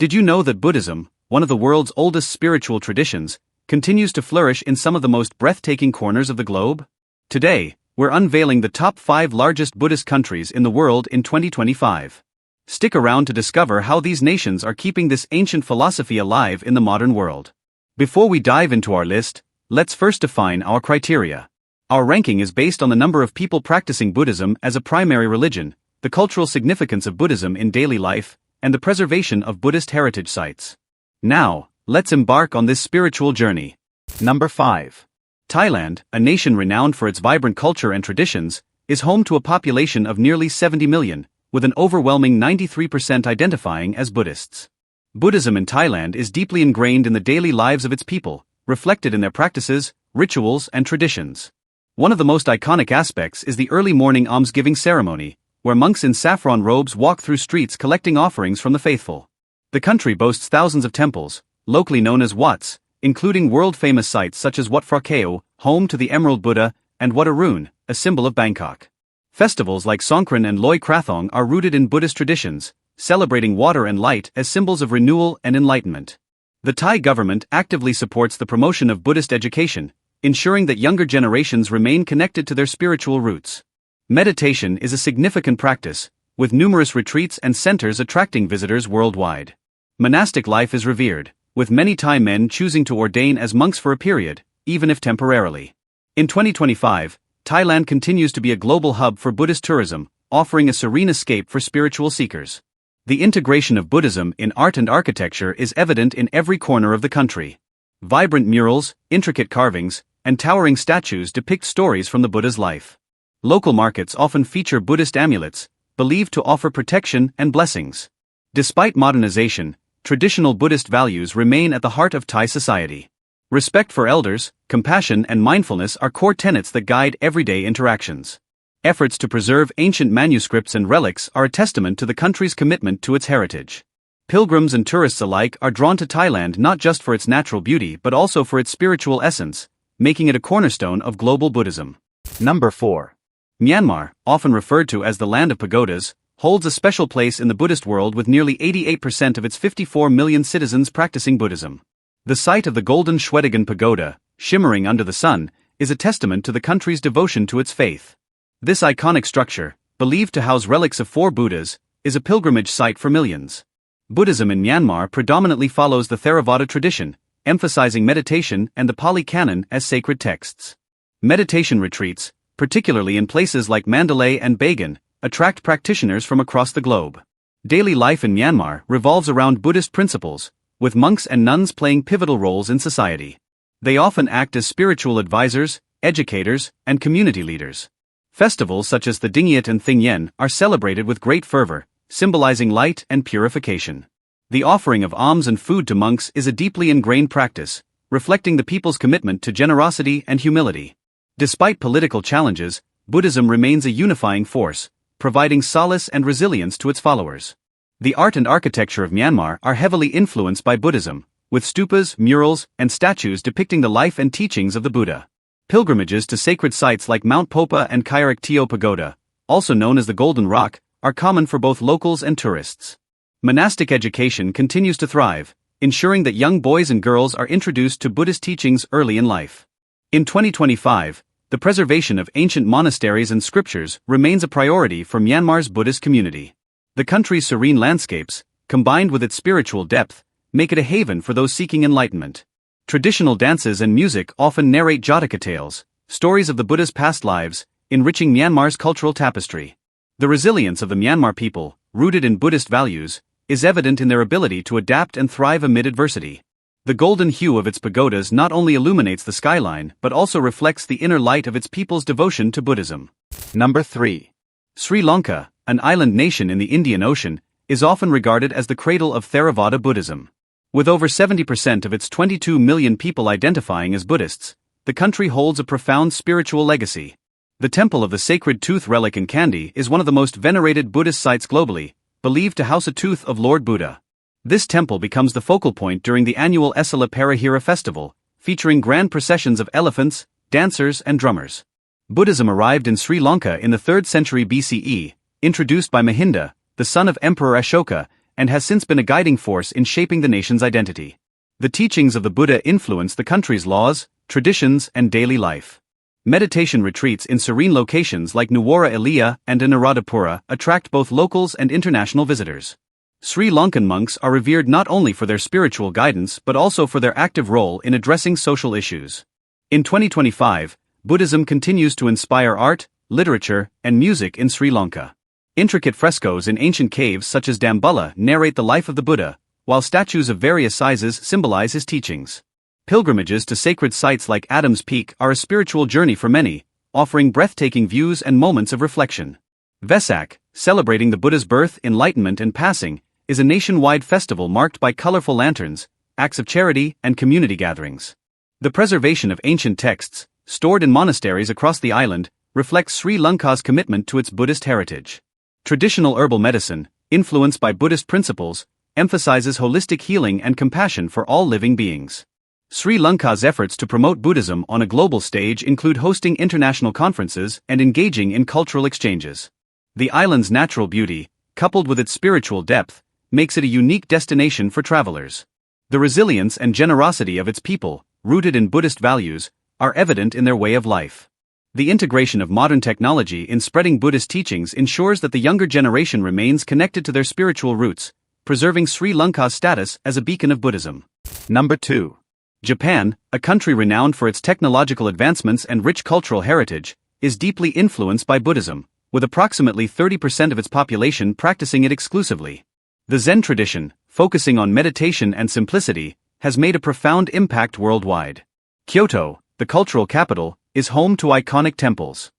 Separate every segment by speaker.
Speaker 1: Did you know that Buddhism, one of the world's oldest spiritual traditions, continues to flourish in some of the most breathtaking corners of the globe? Today, we're unveiling the top 5 largest Buddhist countries in the world in 2025. Stick around to discover how these nations are keeping this ancient philosophy alive in the modern world. Before we dive into our list, let's first define our criteria. Our ranking is based on the number of people practicing Buddhism as a primary religion, the cultural significance of Buddhism in daily life, and the preservation of Buddhist heritage sites. Now, let's embark on this spiritual journey. Number 5. Thailand, a nation renowned for its vibrant culture and traditions, is home to a population of nearly 70 million, with an overwhelming 93% identifying as Buddhists. Buddhism in Thailand is deeply ingrained in the daily lives of its people, reflected in their practices, rituals, and traditions. One of the most iconic aspects is the early morning almsgiving ceremony, where monks in saffron robes walk through streets collecting offerings from the faithful. The country boasts thousands of temples, locally known as Wats, including world-famous sites such as Wat Phra Kaew, home to the Emerald Buddha, and Wat Arun, a symbol of Bangkok. Festivals like Songkran and Loi Krathong are rooted in Buddhist traditions, celebrating water and light as symbols of renewal and enlightenment. The Thai government actively supports the promotion of Buddhist education, ensuring that younger generations remain connected to their spiritual roots. Meditation is a significant practice, with numerous retreats and centers attracting visitors worldwide. Monastic life is revered, with many Thai men choosing to ordain as monks for a period, even if temporarily. In 2025, Thailand continues to be a global hub for Buddhist tourism, offering a serene escape for spiritual seekers. The integration of Buddhism in art and architecture is evident in every corner of the country. Vibrant murals, intricate carvings, and towering statues depict stories from the Buddha's life. Local markets often feature Buddhist amulets, believed to offer protection and blessings. Despite modernization, traditional Buddhist values remain at the heart of Thai society. Respect for elders, compassion, and mindfulness are core tenets that guide everyday interactions. Efforts to preserve ancient manuscripts and relics are a testament to the country's commitment to its heritage. Pilgrims and tourists alike are drawn to Thailand not just for its natural beauty but also for its spiritual essence, making it a cornerstone of global Buddhism. Number 4. Myanmar, often referred to as the land of pagodas, holds a special place in the Buddhist world with nearly 88% of its 54 million citizens practicing Buddhism. The site of the Golden Shwedagon Pagoda, shimmering under the sun, is a testament to the country's devotion to its faith. This iconic structure, believed to house relics of 4 Buddhas, is a pilgrimage site for millions. Buddhism in Myanmar predominantly follows the Theravāda tradition, emphasizing meditation and the Pali Canon as sacred texts. Meditation retreats, particularly in places like Mandalay and Bagan, attract practitioners from across the globe. Daily life in Myanmar revolves around Buddhist principles, with monks and nuns playing pivotal roles in society. They often act as spiritual advisors, educators, and community leaders. Festivals such as the Dingyat and Thing Yen are celebrated with great fervor, symbolizing light and purification. The offering of alms and food to monks is a deeply ingrained practice, reflecting the people's commitment to generosity and humility. Despite political challenges, Buddhism remains a unifying force, providing solace and resilience to its followers. The art and architecture of Myanmar are heavily influenced by Buddhism, with stupas, murals, and statues depicting the life and teachings of the Buddha. Pilgrimages to sacred sites like Mount Popa and Kairak Teo Pagoda, also known as the Golden Rock, are common for both locals and tourists. Monastic education continues to thrive, ensuring that young boys and girls are introduced to Buddhist teachings early in life. In 2025, the preservation of ancient monasteries and scriptures remains a priority for Myanmar's Buddhist community. The country's serene landscapes, combined with its spiritual depth, make it a haven for those seeking enlightenment. Traditional dances and music often narrate Jataka tales, stories of the Buddha's past lives, enriching Myanmar's cultural tapestry. The resilience of the Myanmar people, rooted in Buddhist values, is evident in their ability to adapt and thrive amid adversity. The golden hue of its pagodas not only illuminates the skyline but also reflects the inner light of its people's devotion to Buddhism. Number 3. Sri Lanka, an island nation in the Indian Ocean, is often regarded as the cradle of Theravāda Buddhism. With over 70% of its 22 million people identifying as Buddhists, the country holds a profound spiritual legacy. The Temple of the Sacred Tooth Relic in Kandy is one of the most venerated Buddhist sites globally, believed to house a tooth of Lord Buddha. This temple becomes the focal point during the annual Esala Parahira festival, featuring grand processions of elephants, dancers, and drummers. Buddhism arrived in Sri Lanka in the 3rd century BCE, introduced by Mahinda, the son of Emperor Ashoka, and has since been a guiding force in shaping the nation's identity. The teachings of the Buddha influence the country's laws, traditions, and daily life. Meditation retreats in serene locations like Nuwara Eliya and Anuradhapura attract both locals and international visitors. Sri Lankan monks are revered not only for their spiritual guidance but also for their active role in addressing social issues. In 2025, Buddhism continues to inspire art, literature, and music in Sri Lanka. Intricate frescoes in ancient caves such as Dambulla narrate the life of the Buddha, while statues of various sizes symbolize his teachings. Pilgrimages to sacred sites like Adam's Peak are a spiritual journey for many, offering breathtaking views and moments of reflection. Vesak, celebrating the Buddha's birth, enlightenment, and passing, is a nationwide festival marked by colorful lanterns, acts of charity, and community gatherings. The preservation of ancient texts, stored in monasteries across the island, reflects Sri Lanka's commitment to its Buddhist heritage. Traditional herbal medicine, influenced by Buddhist principles, emphasizes holistic healing and compassion for all living beings. Sri Lanka's efforts to promote Buddhism on a global stage include hosting international conferences and engaging in cultural exchanges. The island's natural beauty, coupled with its spiritual depth, makes it a unique destination for travelers. The resilience and generosity of its people, rooted in Buddhist values, are evident in their way of life. The integration of modern technology in spreading Buddhist teachings ensures that the younger generation remains connected to their spiritual roots, preserving Sri Lanka's status as a beacon of Buddhism. Number 2. Japan, a country renowned for its technological advancements and rich cultural heritage, is deeply influenced by Buddhism, with approximately 30% of its population practicing it exclusively. The Zen tradition, focusing on meditation and simplicity, has made a profound impact worldwide. Kyoto, the cultural capital, is home to iconic temples,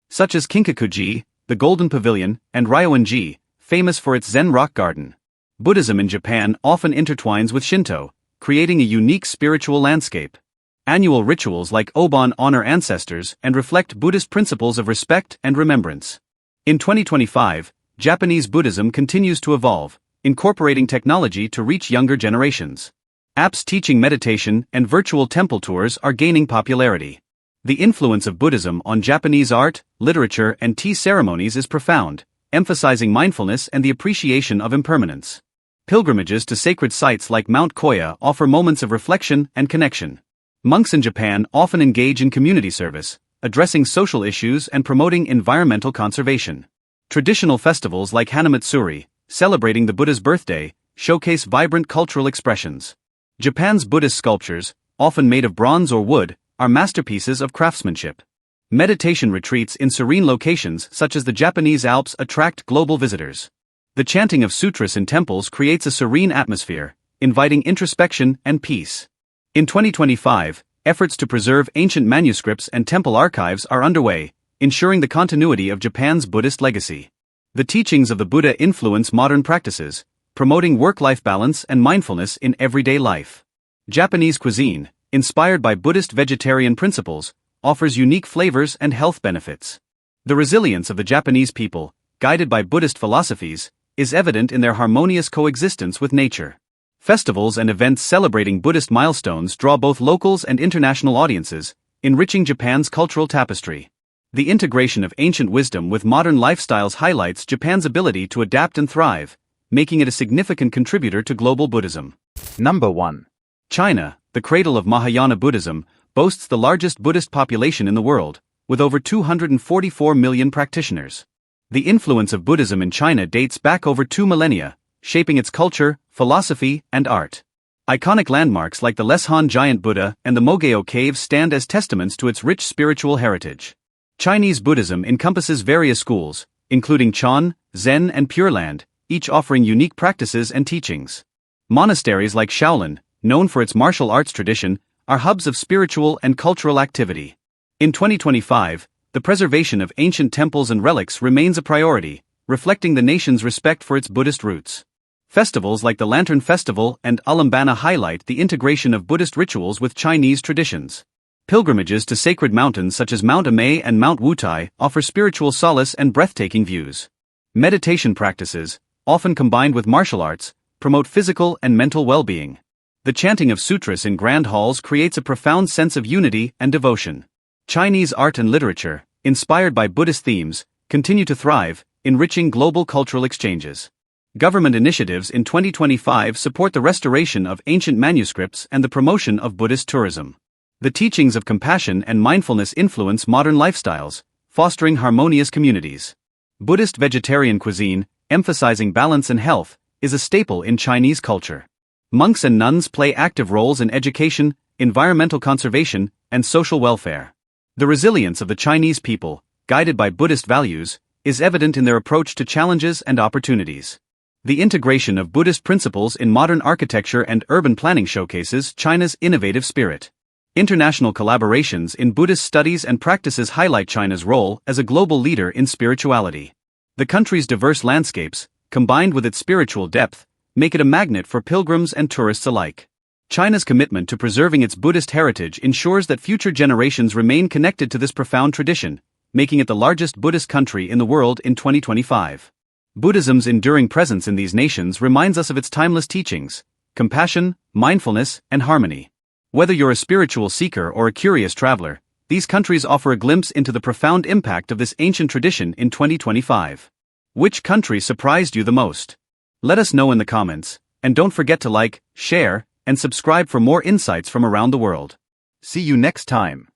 Speaker 1: such as Kinkakuji, the Golden Pavilion, and Ryoan-ji, famous for its Zen rock garden. Buddhism in Japan often intertwines with Shinto, creating a unique spiritual landscape. Annual rituals like Obon honor ancestors and reflect Buddhist principles of respect and remembrance. In 2025, Japanese Buddhism continues to evolve, incorporating technology to reach younger generations. Apps teaching meditation and virtual temple tours are gaining popularity. The influence of Buddhism on Japanese art, literature, and tea ceremonies is profound, emphasizing mindfulness and the appreciation of impermanence. Pilgrimages to sacred sites like Mount Koya offer moments of reflection and connection. Monks in Japan often engage in community service, addressing social issues and promoting environmental conservation. Traditional festivals like Hanamatsuri, celebrating the Buddha's birthday, showcase vibrant cultural expressions. Japan's Buddhist sculptures, often made of bronze or wood, are masterpieces of craftsmanship. Meditation retreats in serene locations such as the Japanese Alps attract global visitors. The chanting of sutras in temples creates a serene atmosphere, inviting introspection and peace. In 2025, efforts to preserve ancient manuscripts and temple archives are underway, ensuring the continuity of Japan's Buddhist legacy. The teachings of the Buddha influence modern practices, promoting work-life balance and mindfulness in everyday life. Japanese cuisine, inspired by Buddhist vegetarian principles, offers unique flavors and health benefits. The resilience of the Japanese people, guided by Buddhist philosophies, is evident in their harmonious coexistence with nature. Festivals and events celebrating Buddhist milestones draw both locals and international audiences, enriching Japan's cultural tapestry. The integration of ancient wisdom with modern lifestyles highlights Japan's ability to adapt and thrive, making it a significant contributor to global Buddhism. Number 1. China, the cradle of Mahayana Buddhism, boasts the largest Buddhist population in the world, with over 244 million practitioners. The influence of Buddhism in China dates back over 2 millennia, shaping its culture, philosophy, and art. Iconic landmarks like the Leshan Giant Buddha and the Mogeo Caves stand as testaments to its rich spiritual heritage. Chinese Buddhism encompasses various schools, including Chan, Zen, and Pure Land, each offering unique practices and teachings. Monasteries like Shaolin, known for its martial arts tradition, are hubs of spiritual and cultural activity. In 2025, the preservation of ancient temples and relics remains a priority, reflecting the nation's respect for its Buddhist roots. Festivals like the Lantern Festival and Ulambana highlight the integration of Buddhist rituals with Chinese traditions. Pilgrimages to sacred mountains such as Mount Amei and Mount Wutai offer spiritual solace and breathtaking views. Meditation practices, often combined with martial arts, promote physical and mental well-being. The chanting of sutras in grand halls creates a profound sense of unity and devotion. Chinese art and literature, inspired by Buddhist themes, continue to thrive, enriching global cultural exchanges. Government initiatives in 2025 support the restoration of ancient manuscripts and the promotion of Buddhist tourism. The teachings of compassion and mindfulness influence modern lifestyles, fostering harmonious communities. Buddhist vegetarian cuisine, emphasizing balance and health, is a staple in Chinese culture. Monks and nuns play active roles in education, environmental conservation, and social welfare. The resilience of the Chinese people, guided by Buddhist values, is evident in their approach to challenges and opportunities. The integration of Buddhist principles in modern architecture and urban planning showcases China's innovative spirit. International collaborations in Buddhist studies and practices highlight China's role as a global leader in spirituality. The country's diverse landscapes, combined with its spiritual depth, make it a magnet for pilgrims and tourists alike. China's commitment to preserving its Buddhist heritage ensures that future generations remain connected to this profound tradition, making it the largest Buddhist country in the world in 2025. Buddhism's enduring presence in these nations reminds us of its timeless teachings: compassion, mindfulness, and harmony. Whether you're a spiritual seeker or a curious traveler, these countries offer a glimpse into the profound impact of this ancient tradition in 2025. Which country surprised you the most? Let us know in the comments, and don't forget to like, share, and subscribe for more insights from around the world. See you next time.